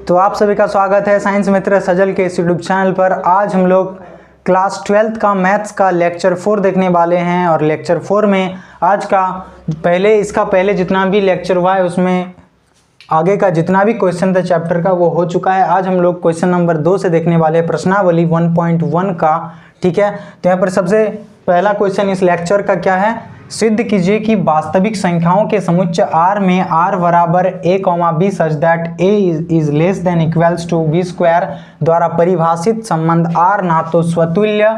तो आप सभी का स्वागत है साइंस मित्र सजल के इस यूट्यूब चैनल पर। आज हम लोग क्लास 12th का मैथ्स का लेक्चर 4 देखने वाले हैं और लेक्चर 4 में आज का इसका पहले जितना भी लेक्चर हुआ है उसमें आगे का जितना भी क्वेश्चन था चैप्टर का वो हो चुका है। आज हम लोग क्वेश्चन नंबर 2 से देखने वाले हैं, प्रश्नावली 1.1 का। ठीक है, तो यहाँ पर सबसे पहला क्वेश्चन इस लेक्चर का क्या है, सिद्ध कीजिए कि वास्तविक संख्याओं के समुच्चय R में R बराबर a, b such that a is less than equals to b square द्वारा परिभाषित संबंध R ना तो स्वतुल्य,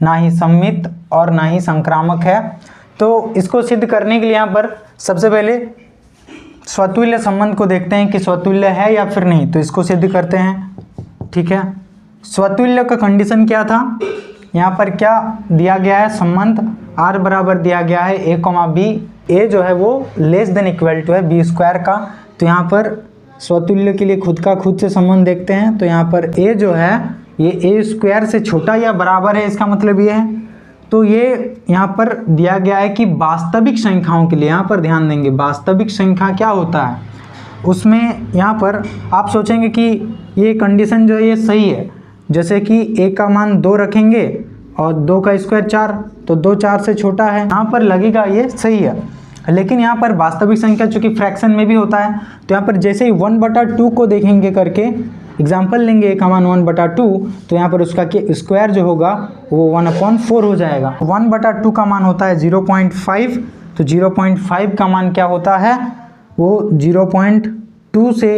ना ही सममित और ना ही संक्रामक है। तो इसको सिद्ध करने के लिए यहाँ पर सबसे पहले स्वतुल्य संबंध को देखते हैं कि स्वतुल्य है या फिर नहीं, तो इसको सिद्ध करते हैं। ठीक है, स्वतुल्य का कंडीशन क्या था, यहाँ पर क्या दिया गया है, संबंध R बराबर दिया गया है a, b। a जो है वो लेस देन इक्वल टू है b स्क्वायर का। तो यहाँ पर स्वतुल्य के लिए खुद से संबंध देखते हैं। तो यहाँ पर a जो है ये a स्क्वायर से छोटा या बराबर है, इसका मतलब ये है। तो ये यहाँ पर दिया गया है कि वास्तविक संख्याओं के लिए, यहाँ पर ध्यान देंगे, वास्तविक संख्या क्या होता है उसमें यहाँ पर आप सोचेंगे कि ये कंडीशन जो है ये सही है। जैसे कि a का मान 2 रखेंगे और 2 का स्क्वायर 4, तो 2 4 से छोटा है, यहाँ पर लगेगा ये सही है। लेकिन यहाँ पर वास्तविक संख्या चूंकि फ्रैक्शन में भी होता है, तो यहाँ पर जैसे ही 1/2 को देखेंगे करके एग्जाम्पल लेंगे, a का मान 1/2, तो यहाँ पर उसका स्क्वायर जो होगा वो 1/4 हो जाएगा। 1/2 का मान होता है 0.5, तो 0.5 का मान क्या होता है, वो 0.2 से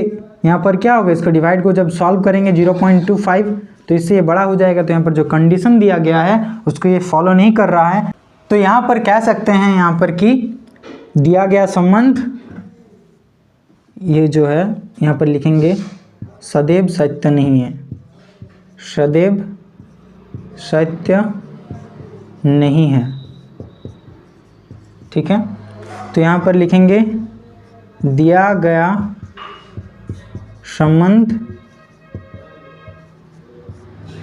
यहाँ पर क्या होगा, इसको डिवाइड को जब सॉल्व करेंगे 0.25, तो इससे ये बड़ा हो जाएगा। तो यहाँ पर जो कंडीशन दिया गया है उसको ये फॉलो नहीं कर रहा है। तो यहाँ पर कह सकते हैं यहाँ पर कि दिया गया संबंध ये जो है यहाँ पर लिखेंगे सदैव सत्य नहीं है, सदैव सत्य नहीं है। ठीक है, तो यहाँ पर लिखेंगे दिया गया संबंध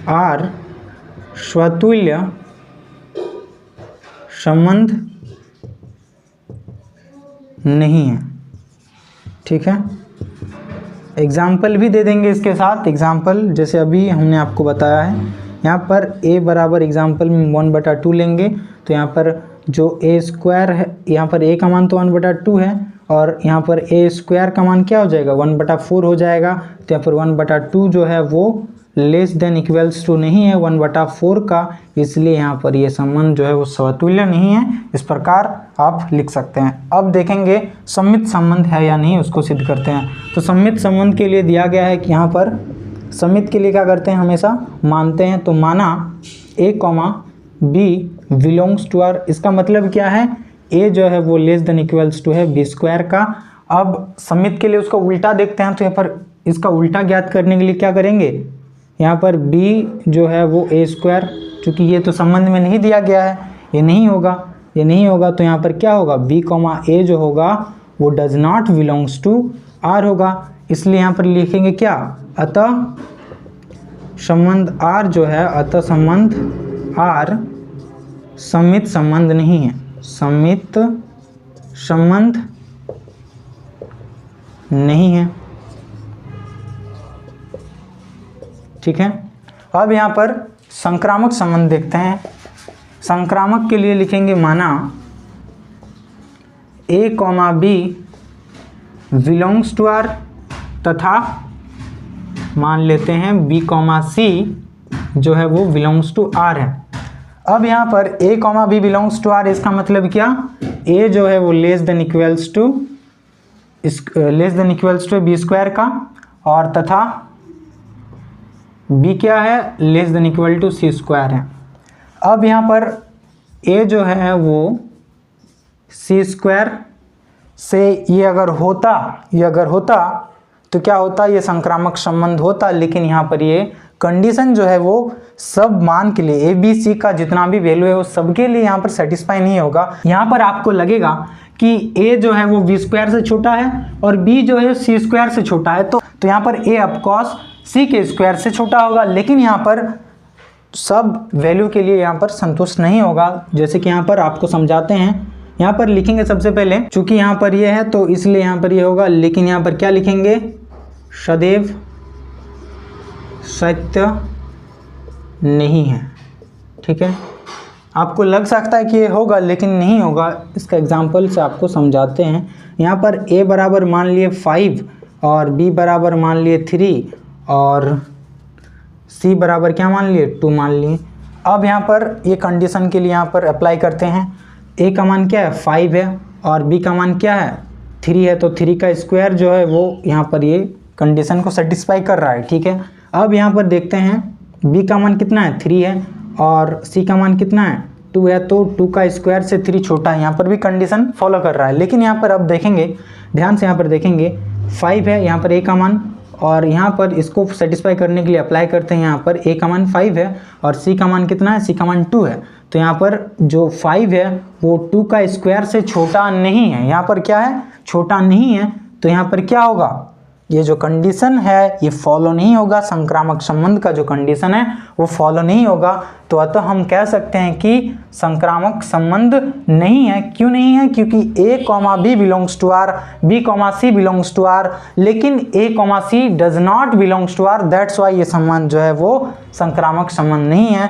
R स्वतुल्य संबंध नहीं है। ठीक है, एग्जाम्पल भी दे देंगे इसके साथ। एग्जाम्पल जैसे अभी हमने आपको बताया है, यहाँ पर a बराबर एग्जाम्पल में 1/2 लेंगे, तो यहाँ पर जो a स्क्वायर है, यहाँ पर a का मान तो 1/2 है और यहाँ पर a स्क्वायर का मान क्या हो जाएगा, 1/4 हो जाएगा। तो यहाँ पर 1/2 जो है वो लेस देन इक्वल्स टू नहीं है 1/4 का, इसलिए यहाँ पर ये संबंध जो है वो स्वतुल्य नहीं है। इस प्रकार आप लिख सकते हैं। अब देखेंगे सममित संबंध है या नहीं, उसको सिद्ध करते हैं। तो सममित संबंध के लिए दिया गया है कि यहाँ पर सममित के लिए क्या करते हैं, हमेशा मानते हैं। तो माना a, b belongs to R, इसका मतलब क्या है, a जो है वो लेस देन इक्वल्स टू है b स्क्वायर का। अब सममित के लिए उसका उल्टा देखते हैं, तो यहाँ पर इसका उल्टा ज्ञात करने के लिए क्या करेंगे, यहाँ पर b जो है वो a स्क्वायर, चूँकि ये तो संबंध में नहीं दिया गया है, ये नहीं होगा, तो यहाँ पर क्या होगा, b, a जो होगा वो does not belongs to R होगा। इसलिए यहाँ पर लिखेंगे क्या, अतः संबंध R जो है, अतः संबंध R सममित संबंध नहीं है, सममित संबंध नहीं है। ठीक है, अब यहाँ पर संक्रामक संबंध देखते हैं। संक्रामक के लिए लिखेंगे माना a, b belongs to R तथा मान लेते हैं b, c जो है वो बिलोंग्स टू R है। अब यहाँ पर a, b belongs to R, इसका मतलब क्या, a जो है वो less than equals to b square का, और तथा b क्या है, less than equal to c square है। अब यहाँ पर a जो है वो c स्क्वायर से ये अगर होता तो क्या होता, ये संक्रामक संबंध होता। लेकिन यहाँ पर ये कंडीशन जो है वो सब मान के लिए, a, b, c का जितना भी वैल्यू है वो सबके लिए यहाँ पर सेटिस्फाई नहीं होगा। यहाँ पर आपको लगेगा कि a जो है वो b स्क्वायर से छोटा है और b जो है c स्क्वायर से छोटा है, तो यहाँ पर a ऑफकोर्स c के स्क्वायर से छोटा होगा। लेकिन यहाँ पर सब वैल्यू के लिए यहाँ पर संतुष्ट नहीं होगा। जैसे कि यहाँ पर आपको समझाते हैं, यहाँ पर लिखेंगे सबसे पहले, चूंकि यहाँ पर ये है तो इसलिए यहाँ पर ये होगा। लेकिन यहाँ पर क्या लिखेंगे, सदैव सत्य नहीं है। ठीक है, आपको लग सकता है कि ये होगा लेकिन नहीं होगा। इसका एग्जांपल से आपको समझाते हैं। यहाँ पर a बराबर मान लिए 5 और b बराबर मान लिए 3 और c बराबर क्या मान लिए 2 मान लिए। अब यहाँ पर ये कंडीशन के लिए यहाँ पर अप्लाई करते हैं। a का मान क्या है 5 है और b का मान क्या है 3 है, तो 3 का स्क्वायर जो है वो यहाँ पर ये कंडीशन को सेटिस्फाई कर रहा है। ठीक है, अब यहाँ पर देखते हैं b का मान कितना है 3 है और c का मान कितना है 2 है, तो 2 का स्क्वायर से 3 छोटा है। यहाँ पर भी कंडीशन फॉलो कर रहा है, लेकिन यहाँ पर अब देखेंगे ध्यान से, यहाँ पर देखेंगे 5 है यहाँ पर a का मान, और यहाँ पर इसको सेटिस्फाई करने के लिए अप्लाई करते हैं। यहाँ पर a का मान 5 है और c का मान कितना है, c का मान 2 है, तो यहाँ पर जो 5 है वो 2 का स्क्वायर से छोटा नहीं है। यहाँ पर क्या है, छोटा नहीं है, तो यहाँ पर क्या होगा, ये जो कंडीशन है ये फॉलो नहीं होगा। संक्रामक संबंध का जो कंडीशन है वो फॉलो नहीं होगा, तो अतः हम कह सकते हैं कि संक्रामक संबंध नहीं है। क्यों नहीं है, क्योंकि a, b belongs to r, b, c belongs to r, लेकिन a, c does not belongs to r, that's why ये संबंध जो है वो संक्रामक संबंध नहीं है।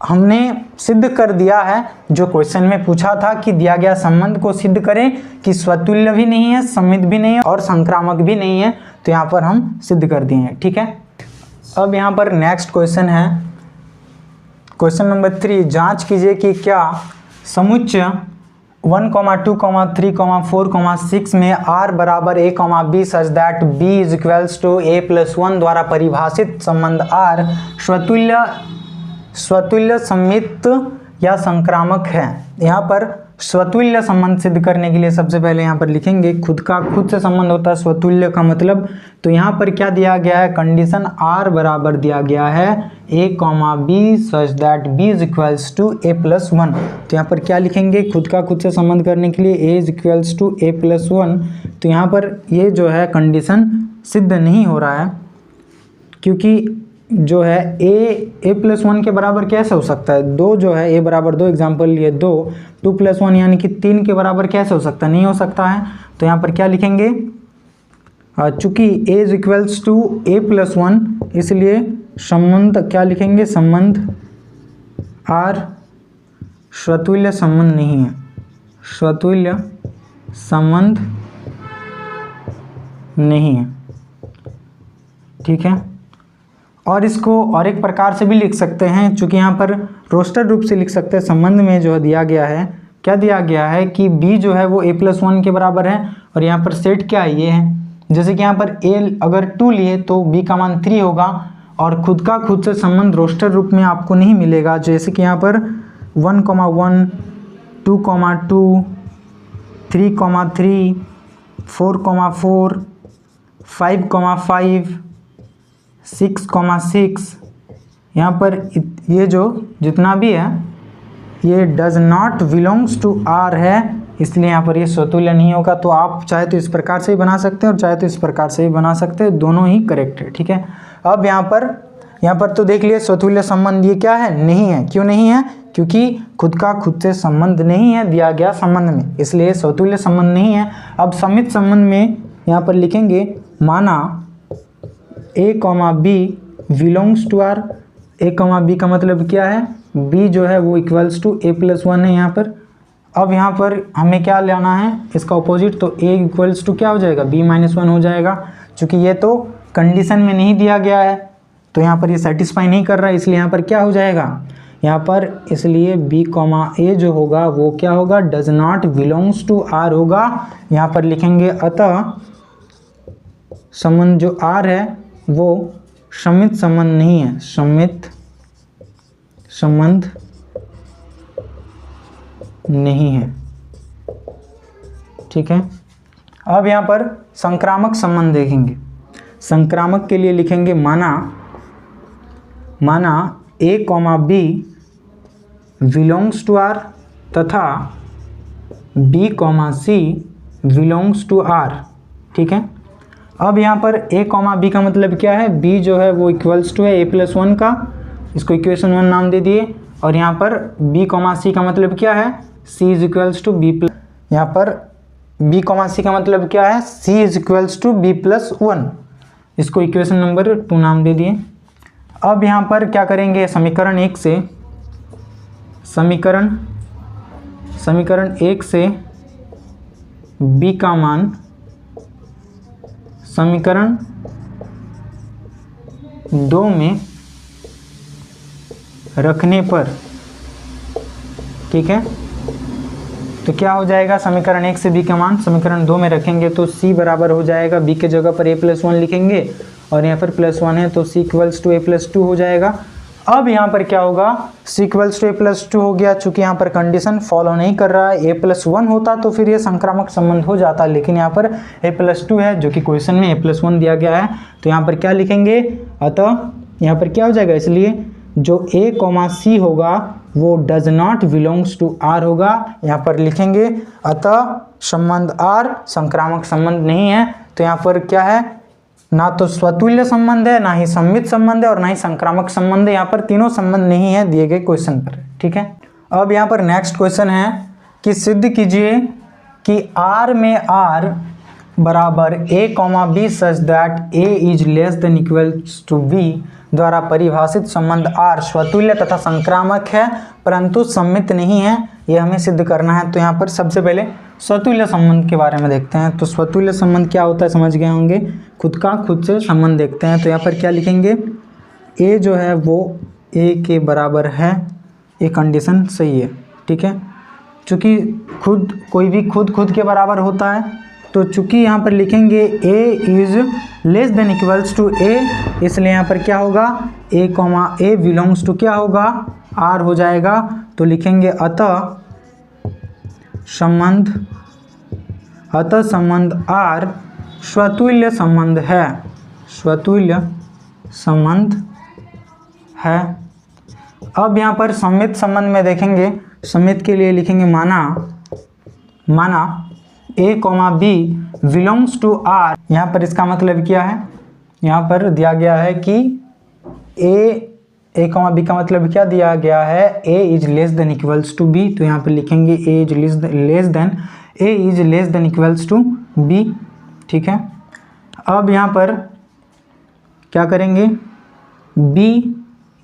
हमने सिद्ध कर दिया है, जो क्वेश्चन में पूछा था कि दिया गया संबंध को सिद्ध करें कि स्वतुल्य भी नहीं है, सममित भी नहीं है और संक्रामक भी नहीं है, तो यहाँ पर हम सिद्ध कर दिए हैं। ठीक है, अब यहाँ पर नेक्स्ट क्वेश्चन है, क्वेश्चन नंबर 3। जांच कीजिए कि क्या समुच्चय 1, 2, 3, 4, 6 में r बराबर a, b such that b is equals to a+1 द्वारा परिभाषित संबंध r स्वतुल्य सममित या संक्रामक है। यहाँ पर स्वतुल्य संबंध सिद्ध करने के लिए सबसे पहले यहाँ पर लिखेंगे खुद का खुद से संबंध होता है स्वतुल्य का मतलब, तो यहाँ पर क्या दिया गया है, कंडीशन r बराबर दिया गया है a, b such that b is equals to a+1। तो यहाँ पर क्या लिखेंगे, खुद का खुद से संबंध करने के लिए a is equals to a+1। तो यहाँ पर ये जो है कंडीशन सिद्ध नहीं हो रहा है, क्योंकि जो है a+1 के बराबर कैसे हो सकता है, 2 जो है a बराबर 2, एग्जाम्पल लिए 2 2+1 यानी कि 3 के बराबर कैसे हो सकता है, नहीं हो सकता है। तो यहाँ पर क्या लिखेंगे, चूंकि a is equals to a+1, इसलिए संबंध क्या लिखेंगे, संबंध r स्वतुल्य संबंध नहीं है, स्वतुल्य संबंध नहीं है। ठीक है, और इसको और एक प्रकार से भी लिख सकते हैं, चूँकि यहाँ पर रोस्टर रूप से लिख सकते हैं। संबंध में जो दिया गया है, क्या दिया गया है कि b जो है वो a+1 के बराबर है और यहाँ पर सेट क्या है, ये है। जैसे कि यहाँ पर a अगर 2 लिए तो b का मान 3 होगा, और खुद का खुद से संबंध रोस्टर रूप में आपको नहीं मिलेगा। जैसे कि यहाँ पर 1, 1, 2, 2, 3, 3, 4, 4, 5, 5, 6, यहाँ पर ये जो जितना भी है ये does not belongs to r है, इसलिए यहाँ पर ये स्वतुल्य नहीं होगा। तो आप चाहे तो इस प्रकार से ही बना सकते हैं और चाहे तो इस प्रकार से ही बना सकते हैं, दोनों ही करेक्ट है। ठीक है, अब यहाँ पर तो देख लिए स्वतुल्य संबंध ये क्या है, नहीं है। क्यों नहीं है, क्योंकि खुद का खुद से संबंध नहीं है दिया गया संबंध में, इसलिए स्वतुल्य संबंध नहीं है। अब सममित संबंध में यहाँ पर लिखेंगे, माना a, b belongs to r, a, b का मतलब क्या है, b जो है वो इक्वल्स टू a+1 है यहाँ पर। अब यहाँ पर हमें क्या लेना है, इसका ऑपोजिट, तो a इक्वल्स टू क्या हो जाएगा, b-1 हो जाएगा। चूँकि ये तो कंडीशन में नहीं दिया गया है, तो यहाँ पर ये सेटिस्फाई नहीं कर रहा है, इसलिए यहाँ पर क्या हो जाएगा, यहाँ पर इसलिए b, a जो होगा वो क्या होगा, does not belongs to r होगा। यहाँ पर लिखेंगे अतः संबंध जो r है वो सममित संबंध नहीं है, सममित संबंध नहीं है। ठीक है, अब यहाँ पर संक्रामक संबंध देखेंगे। संक्रामक के लिए लिखेंगे, माना a, b belongs to r तथा b, c belongs to r। ठीक है, अब यहाँ पर a, b का मतलब क्या है, b जो है वो इक्वल्स टू है a+1 का, इसको इक्वेशन 1 नाम दे दिए। और यहाँ पर b, c का मतलब क्या है, c is equals to b+, यहाँ पर b, c का मतलब क्या है, c is equals to b+1, इसको इक्वेशन नंबर 2 नाम दे दिए। अब यहाँ पर क्या करेंगे, समीकरण 1 से b का मान समीकरण 2 में रखने पर, ठीक है, तो क्या हो जाएगा, समीकरण 1 से b का मान समीकरण 2 में रखेंगे तो c बराबर हो जाएगा, b के जगह पर a+1 लिखेंगे और यहाँ पर +1 है तो c = a+2 हो जाएगा। अब यहाँ पर क्या होगा, c = a+2 हो गया। चूंकि यहाँ पर कंडीशन फॉलो नहीं कर रहा है, a+1 होता तो फिर ये संक्रामक संबंध हो जाता, लेकिन यहाँ पर a+2 है जो कि क्वेश्चन में a+1 दिया गया है, तो यहाँ पर क्या लिखेंगे, अतः यहाँ पर क्या हो जाएगा, इसलिए जो a, c होगा वो does not belongs to r होगा। यहाँ पर लिखेंगे अतः संबंध r संक्रामक संबंध नहीं है। तो यहाँ पर क्या है, ना तो स्वतुल्य संबंध है, ना ही सममित संबंध है और ना ही संक्रामक संबंध है। यहाँ पर तीनों संबंध नहीं है दिए गए क्वेश्चन पर, ठीक है। अब यहाँ पर नेक्स्ट क्वेश्चन है कि सिद्ध कीजिए कि r में r बराबर a, b such that a is less than equals to b द्वारा परिभाषित संबंध r स्वतुल्य तथा संक्रामक है परंतु सममित नहीं है, यह हमें सिद्ध करना है। तो यहाँ पर सबसे पहले स्वतुल्य संबंध के बारे में देखते हैं। तो स्वतुल्य संबंध क्या होता है समझ गए होंगे, खुद से संबंध देखते हैं। तो यहाँ पर क्या लिखेंगे, a जो है वो a के बराबर है, ये कंडीशन सही है, ठीक है। चूँकि कोई भी खुद के बराबर होता है, तो चूँकि यहाँ पर लिखेंगे a is less than equals to a, इसलिए यहाँ पर क्या होगा, a बिलोंग्स टू क्या होगा, r हो जाएगा। तो लिखेंगे अतः संबंध r स्वतुल्य संबंध है, स्वतुल्य संबंध है। अब यहाँ पर सममित संबंध में देखेंगे, सममित के लिए लिखेंगे माना a, b belongs to r। यहाँ पर इसका मतलब क्या है, यहाँ पर दिया गया है कि a, b का मतलब क्या दिया गया है, a is less than equals to b। तो यहाँ पर लिखेंगे a is less than equals to b, ठीक है। अब यहाँ पर क्या करेंगे, b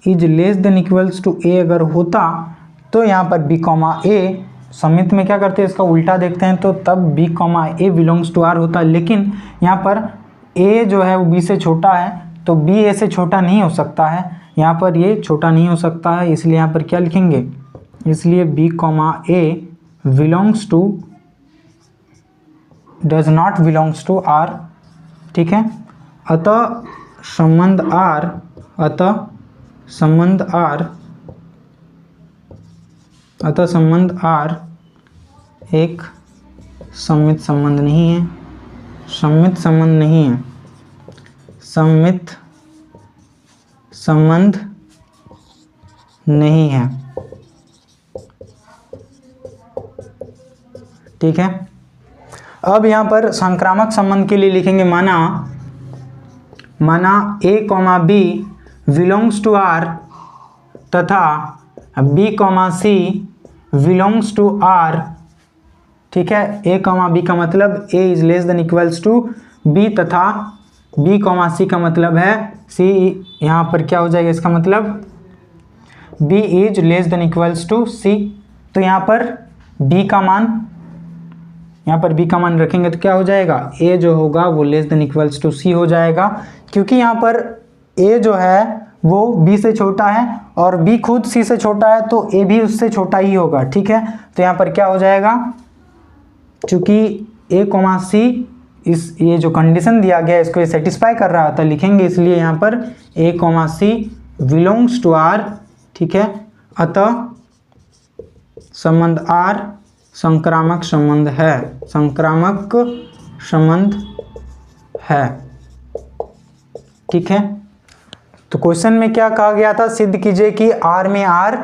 is less than equals to a अगर होता तो यहाँ पर b, a सममित में क्या करते हैं, इसका उल्टा देखते हैं, तो तब b, a belongs to r होता। लेकिन यहाँ पर a जो है वो b से छोटा है, तो b a से छोटा नहीं हो सकता है, यहाँ पर ये छोटा नहीं हो सकता है, इसलिए यहाँ पर क्या लिखेंगे, इसलिए b, a belongs to does not belongs to r, ठीक है। अतः संबंध r एक सममित संबंध नहीं है, सममित संबंध नहीं है, ठीक है। अब यहाँ पर संक्रामक संबंध के लिए लिखेंगे माना a, b belongs to r तथा b, c belongs to r, ठीक है। a, b का मतलब a is less than equals to b तथा b, c का मतलब है c, यहाँ पर क्या हो जाएगा, इसका मतलब b is less than equals to c। तो यहाँ पर b का मान रखेंगे तो क्या हो जाएगा, a जो होगा वो less than equals to c हो जाएगा, क्योंकि यहाँ पर a जो है वो b से छोटा है और b खुद c से छोटा है, तो a भी उससे छोटा ही होगा, ठीक है। तो यहाँ पर क्या हो जाएगा, चूँकि a, c ये जो कंडीशन दिया गया है इसको ये सेटिस्फाई कर रहा था, लिखेंगे इसलिए यहाँ पर a, c belongs to r, ठीक है। अतः संबंध r संक्रामक संबंध है, ठीक है। तो क्वेश्चन में क्या कहा गया था, सिद्ध कीजिए कि r में r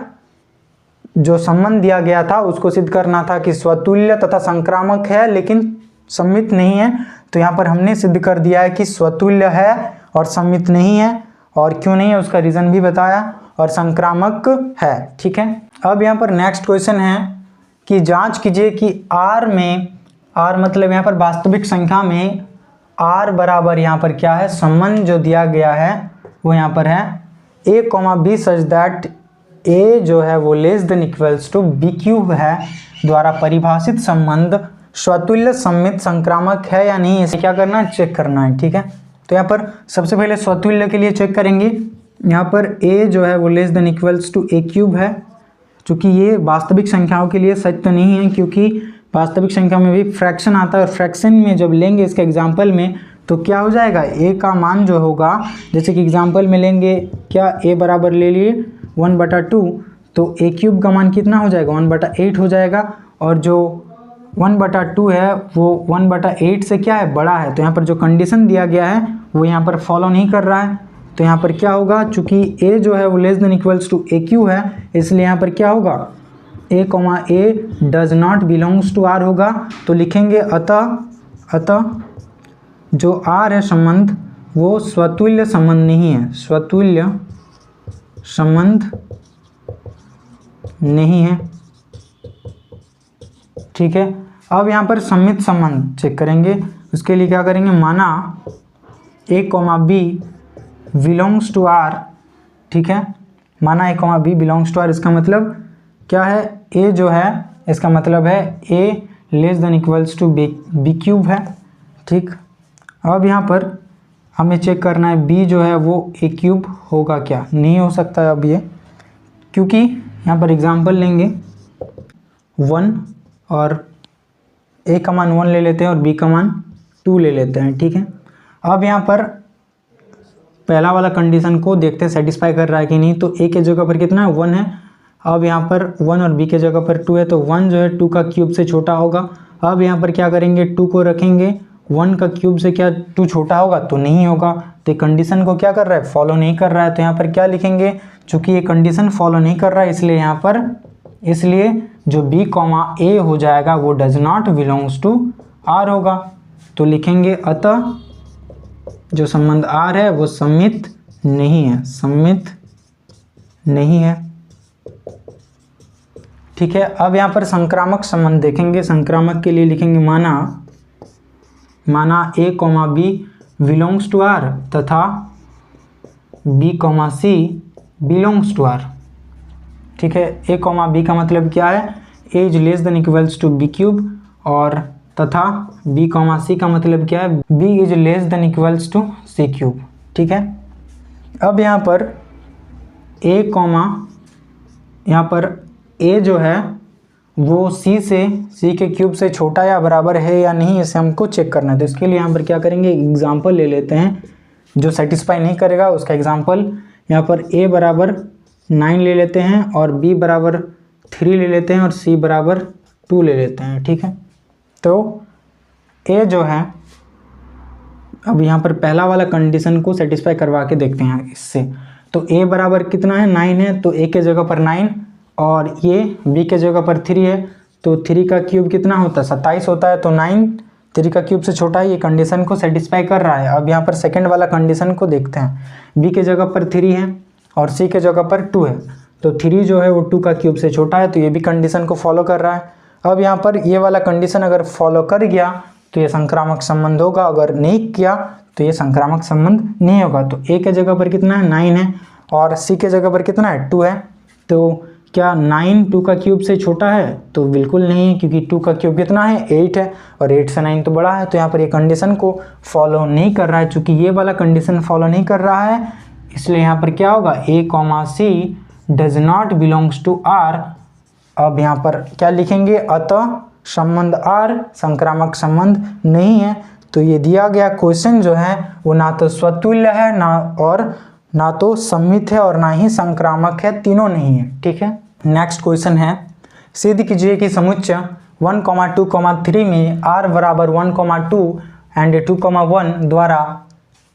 जो संबंध दिया गया था उसको सिद्ध करना था कि स्वतुल्य तथा संक्रामक है लेकिन सममित नहीं है। तो यहाँ पर हमने सिद्ध कर दिया है कि स्वतुल्य है और सममित नहीं है, और क्यों नहीं है उसका रीज़न भी बताया, और संक्रामक है, ठीक है। अब यहाँ पर नेक्स्ट क्वेश्चन है कि जांच कीजिए कि r में, r मतलब यहाँ पर वास्तविक संख्या में r बराबर यहाँ पर क्या है, संबंध जो दिया गया है वो यहाँ पर है A comma B such that A जो है वो less than equals to B cube है द्वारा परिभाषित संबंध स्वतुल्य सममित संक्रामक है या नहीं, इसे क्या करना है, चेक करना है। ठीक है, तो यहाँ पर सबसे पहले स्वतुल्य के लिए चेक करेंगे। यहाँ पर ए जो है वो less than equals to A cube है, चूँकि ये वास्तविक संख्याओं के लिए सच तो नहीं है, क्योंकि वास्तविक संख्या में भी फ्रैक्शन आता है और फ्रैक्शन में जब लेंगे इसके एग्जाम्पल में तो क्या हो जाएगा, ए का मान जो होगा, जैसे कि एग्जाम्पल में लेंगे क्या, ए बराबर ले लिए 1/2, तो ए क्यूब का मान कितना हो जाएगा, 1/8 हो जाएगा। और जो 1/2 है वो 1/8 से क्या है, बड़ा है। तो यहाँ पर जो कंडीशन दिया गया है वो यहाँ पर फॉलो नहीं कर रहा है। तो यहाँ पर क्या होगा, चूँकि ए जो है वो less than equals to A Q है, इसलिए यहाँ पर क्या होगा, A comma A does not belongs to R होगा। तो लिखेंगे अतः जो आर है संबंध वो स्वतुल्य संबंध नहीं है, स्वतुल्य संबंध नहीं है। ठीक है, अब यहाँ पर सममित संबंध चेक करेंगे। उसके लिए क्या करेंगे, माना A comma B belongs to R. ठीक है, माना A comma B belongs to R, इसका मतलब क्या है, ए जो है इसका मतलब है A less than equals to B cube है। ठीक, अब यहाँ पर हमें चेक करना है बी जो है वो ए क्यूब होगा क्या, नहीं हो सकता है अब ये, क्योंकि यहाँ पर एग्जांपल लेंगे 1 और ए का मान 1 ले लेते हैं और बी का मान 2 ले लेते हैं। ठीक है, अब यहाँ पर पहला वाला कंडीशन को देखते हैं सेटिस्फाई कर रहा है कि नहीं। तो ए के जगह पर कितना है, 1 है। अब यहाँ पर 1 और बी के जगह पर 2 है, तो 1 जो है 2 का क्यूब से छोटा होगा। अब यहाँ पर क्या करेंगे, 2 को रखेंगे, 1 का क्यूब से क्या 2 छोटा होगा, तो नहीं होगा। तो कंडीशन को क्या कर रहा है, फॉलो नहीं कर रहा है। तो यहाँ पर क्या लिखेंगे, चूँकि ये कंडीशन फॉलो नहीं कर रहा है इसलिए यहाँ पर, इसलिए जो बी कॉमा ए हो जाएगा वो does not belongs to R होगा। तो लिखेंगे अतः जो संबंध आर है वो सममित नहीं है, सममित नहीं है। ठीक है, अब यहाँ पर संक्रामक संबंध देखेंगे। संक्रामक के लिए लिखेंगे माना A comma B belongs to R तथा B comma C belongs to R. ठीक है, ए कॉमा बी का मतलब क्या है, A is less than equals to B cube, और तथा बी कॉमा सी का मतलब क्या है, B is less than equals to C cube. ठीक है, अब यहाँ पर ए कॉमा, यहाँ पर ए जो है वो सी के क्यूब से छोटा या बराबर है या नहीं, इसे हमको चेक करना है। तो इसके लिए यहाँ पर क्या करेंगे, एग्जाम्पल ले लेते हैं जो सेटिस्फाई नहीं करेगा उसका एग्जाम्पल। यहाँ पर ए बराबर 9 ले लेते हैं और बी बराबर 3 ले लेते हैं और सी बराबर 2 ले लेते हैं। ठीक है, तो ए जो है, अब यहाँ पर पहला वाला कंडीशन को सेटिस्फाई करवा के देखते हैं इससे। तो ए बराबर कितना है, 9 है, तो ए के जगह पर 9 और ये बी के जगह पर 3 है, तो 3 का क्यूब कितना होता है, 27 होता है। तो 9 3 का क्यूब से छोटा है, ये कंडीशन को सेटिस्फाई कर रहा है। अब यहाँ पर सेकंड वाला कंडीशन को देखते हैं, बी के जगह पर 3 है और सी के जगह पर 2 है, तो 3 जो है वो 2 का क्यूब से छोटा है, तो ये भी कंडीशन को फॉलो कर रहा है। अब यहाँ पर ये वाला कंडीशन अगर फॉलो कर गया तो ये संक्रामक संबंध होगा, अगर नहीं किया तो ये संक्रामक संबंध नहीं होगा। तो ए के जगह पर कितना है, 9 है और सी के जगह पर कितना है, 2 है। तो क्या 9 2 का क्यूब से छोटा है, तो बिल्कुल नहीं है, क्योंकि 2 का क्यूब कितना है, 8 है और 8 से 9 तो बड़ा है। तो यहाँ पर ये कंडीशन को फॉलो नहीं कर रहा है। चूँकि ये वाला कंडीशन फॉलो नहीं कर रहा है इसलिए यहाँ पर क्या होगा, A comma C does not belongs to R. अब यहाँ पर क्या लिखेंगे, अतः संबंध आर संक्रामक संबंध नहीं है। तो ये दिया गया क्वेश्चन जो है वो ना तो स्वतुल्य है, ना तो सममित है और ना ही संक्रामक है, तीनों नहीं है। ठीक है, नेक्स्ट क्वेश्चन है, सिद्ध कीजिए कि समुच्चय 1, 2, 3 में r बराबर 1, 2 एंड 2, 1 द्वारा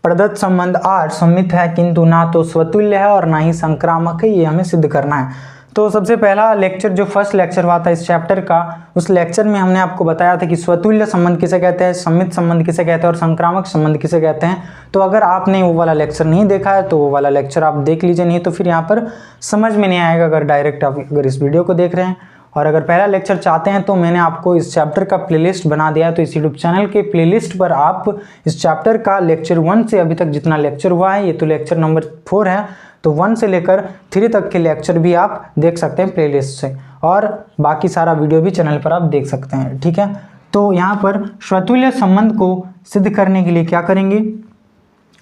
प्रदत्त संबंध r सममित है किंतु ना तो स्वतुल्य है और ना ही संक्रामक है, ये हमें सिद्ध करना है। तो सबसे पहला लेक्चर, जो फर्स्ट लेक्चर हुआ था इस चैप्टर का, उस लेक्चर में हमने आपको बताया था कि स्वतुल्य संबंध किसे कहते हैं, सममित संबंध किसे कहते हैं और संक्रामक संबंध किसे कहते हैं। तो अगर आपने वो वाला लेक्चर नहीं देखा है तो वो वाला लेक्चर आप देख लीजिए, नहीं तो फिर यहाँ पर समझ में नहीं आएगा अगर डायरेक्ट आप अगर इस वीडियो को देख रहे हैं। और अगर पहला लेक्चर चाहते हैं तो मैंने आपको इस चैप्टर का प्लेलिस्ट बना दिया है, तो इस यूट्यूब चैनल के प्लेलिस्ट पर आप इस चैप्टर का लेक्चर 1 से अभी तक जितना लेक्चर हुआ है, ये तो लेक्चर नंबर 4 है, तो 1 से लेकर 3 तक के लेक्चर भी आप देख सकते हैं प्लेलिस्ट से, और बाकी सारा वीडियो भी चैनल पर आप देख सकते हैं। ठीक है, तो यहाँ पर स्वतुल्य संबंध को सिद्ध करने के लिए क्या करेंगे,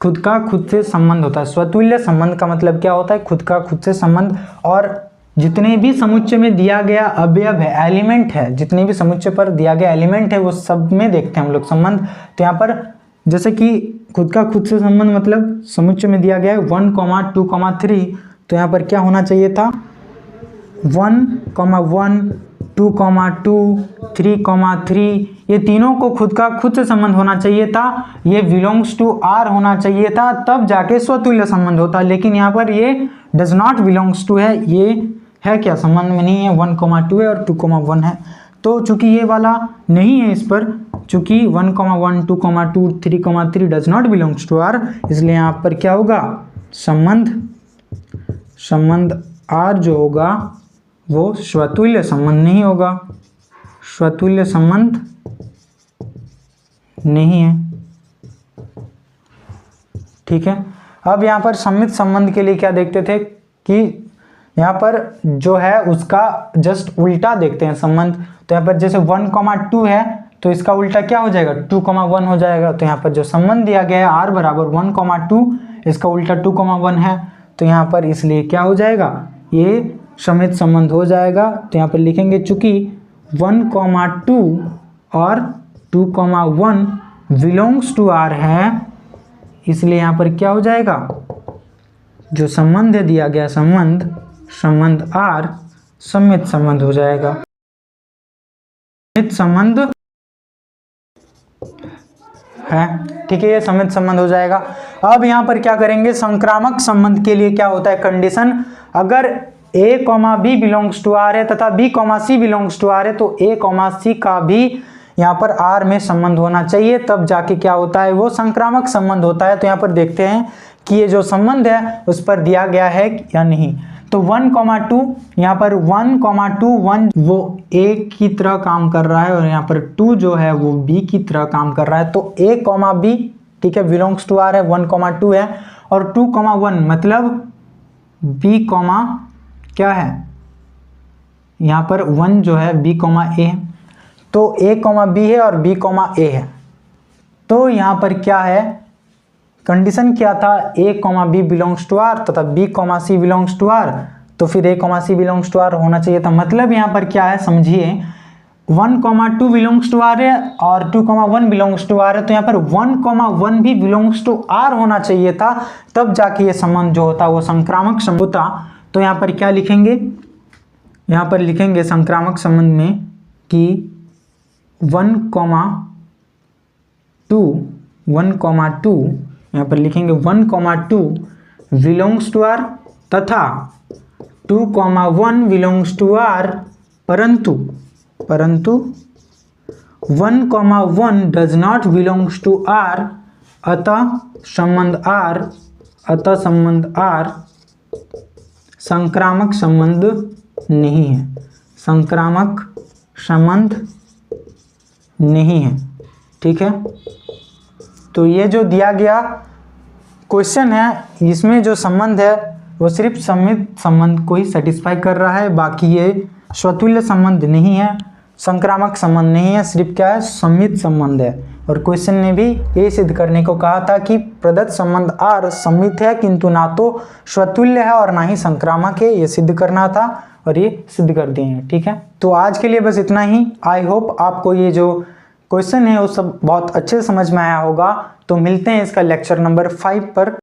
खुद का खुद से संबंध होता है। स्वतुल्य संबंध का मतलब क्या होता है, खुद का खुद से संबंध, और जितने भी समुच्चय में दिया गया अवयव है, एलिमेंट है, जितने भी समुच्चय पर दिया गया एलिमेंट है वो सब में देखते हैं हम लोग संबंध। तो यहाँ पर जैसे कि खुद का खुद से संबंध मतलब समुच्चय में दिया गया है 1, 2, 3, तो यहाँ पर क्या होना चाहिए था 1, 1, 2, 2, 3, 3, ये तीनों को खुद का खुद से संबंध होना चाहिए था, ये बिलोंग्स टू आर होना चाहिए था, तब जाके स्वतुल्य संबंध होता। लेकिन यहाँ पर ये डज नॉट बिलोंग्स टू है, ये है क्या, संबंध में नहीं है, 1, 2 है और 2, 1 है। तो चूंकि ये वाला नहीं है इस पर, चूंकि 1, 1, 2, 2, 3, 3 does not belongs to R, इसलिए यहाँ पर क्या होगा, संबंध आर जो होगा वो स्वतुल्य संबंध नहीं होगा, स्वतुल्य संबंध नहीं है। ठीक है, अब यहाँ पर सम्मित संबंध के लिए क्या देखते थे कि यहाँ पर जो है उसका जस्ट उल्टा देखते हैं संबंध। तो यहाँ पर जैसे 1, 2 है तो इसका उल्टा क्या हो जाएगा, 2, 1 हो जाएगा। तो यहाँ पर जो संबंध दिया गया है r बराबर 1, 2, इसका उल्टा 2, 1 है, तो यहाँ पर इसलिए क्या हो जाएगा, ये सम्मित संबंध हो जाएगा। तो यहाँ पर लिखेंगे चूंकि 1, 2 और 2, 1 बिलोंग्स टू आर है, इसलिए यहाँ पर क्या हो जाएगा, जो संबंध है दिया गया संबंध आर सम्मित संबंध हो जाएगा। सम्मित संबंध है, ठीक है, ये सम्मित संबंध हो जाएगा। अब यहाँ पर क्या करेंगे, संक्रामक संबंध के लिए क्या होता है कंडीशन, अगर a, b belongs to R है तथा b, c belongs to R है, तो a, c का भी यहाँ पर r में संबंध होना चाहिए, तब जाके क्या होता है, वो संक्रामक संबंध होता है। तो यहाँ पर देखते हैं कि ये जो संबंध है उस पर दिया गया है या नहीं। तो 1, 2, यहाँ पर 1, 2, 1 वो a की तरह काम कर रहा है और यहाँ पर 2 जो है वो b की तरह काम कर रहा है। तो a, b, ठीक है, बिलोंग्स टू आर है, 1, 2 है, और 2, 1 मतलब b, क्या है, यहाँ पर 1 जो है b, a है, तो a, b है और b, a है। तो यहाँ पर क्या है, कंडीशन क्या था, a, b belongs to R तथा b, c belongs to R, तो फिर a, c belongs to R होना चाहिए था। मतलब यहाँ पर क्या है समझिए, 1, 2 बिलोंग्स टू आर है और 2, 1 बिलोंग्स टू आर है, तो यहाँ पर 1, 1 भी बिलोंग्स टू आर होना चाहिए था, तब जाके ये संबंध जो होता वो संक्रामक संबंध होता। तो यहाँ पर क्या लिखेंगे, यहाँ पर लिखेंगे संक्रामक संबंध में कि 1, 2 यहाँ पर लिखेंगे 1, 2 बिलोंग्स टू आर तथा 2, 1 बिलोंग्स टू आर, परंतु 1, 1 does not belongs to R, अतः संबंध आर संक्रामक संबंध नहीं है, संक्रामक संबंध नहीं है। ठीक है, तो ये जो दिया गया क्वेश्चन है, इसमें जो संबंध है वो सिर्फ सम्मित संबंध को ही सेटिस्फाई कर रहा है, बाकी ये स्वतुल्य संबंध नहीं है, संक्रामक संबंध नहीं है, सिर्फ क्या है, सम्मित संबंध है। और क्वेश्चन ने भी ये सिद्ध करने को कहा था कि प्रदत्त संबंध आर सम्मित है किंतु ना तो स्वतुल्य है और ना ही संक्रामक है, ये सिद्ध करना था और ये सिद्ध कर दिए हैं। ठीक है, तो आज के लिए बस इतना ही। आई होप आपको ये जो क्वेश्चन है वो सब बहुत अच्छे से समझ में आया होगा। तो मिलते हैं इसका लेक्चर नंबर 5 पर।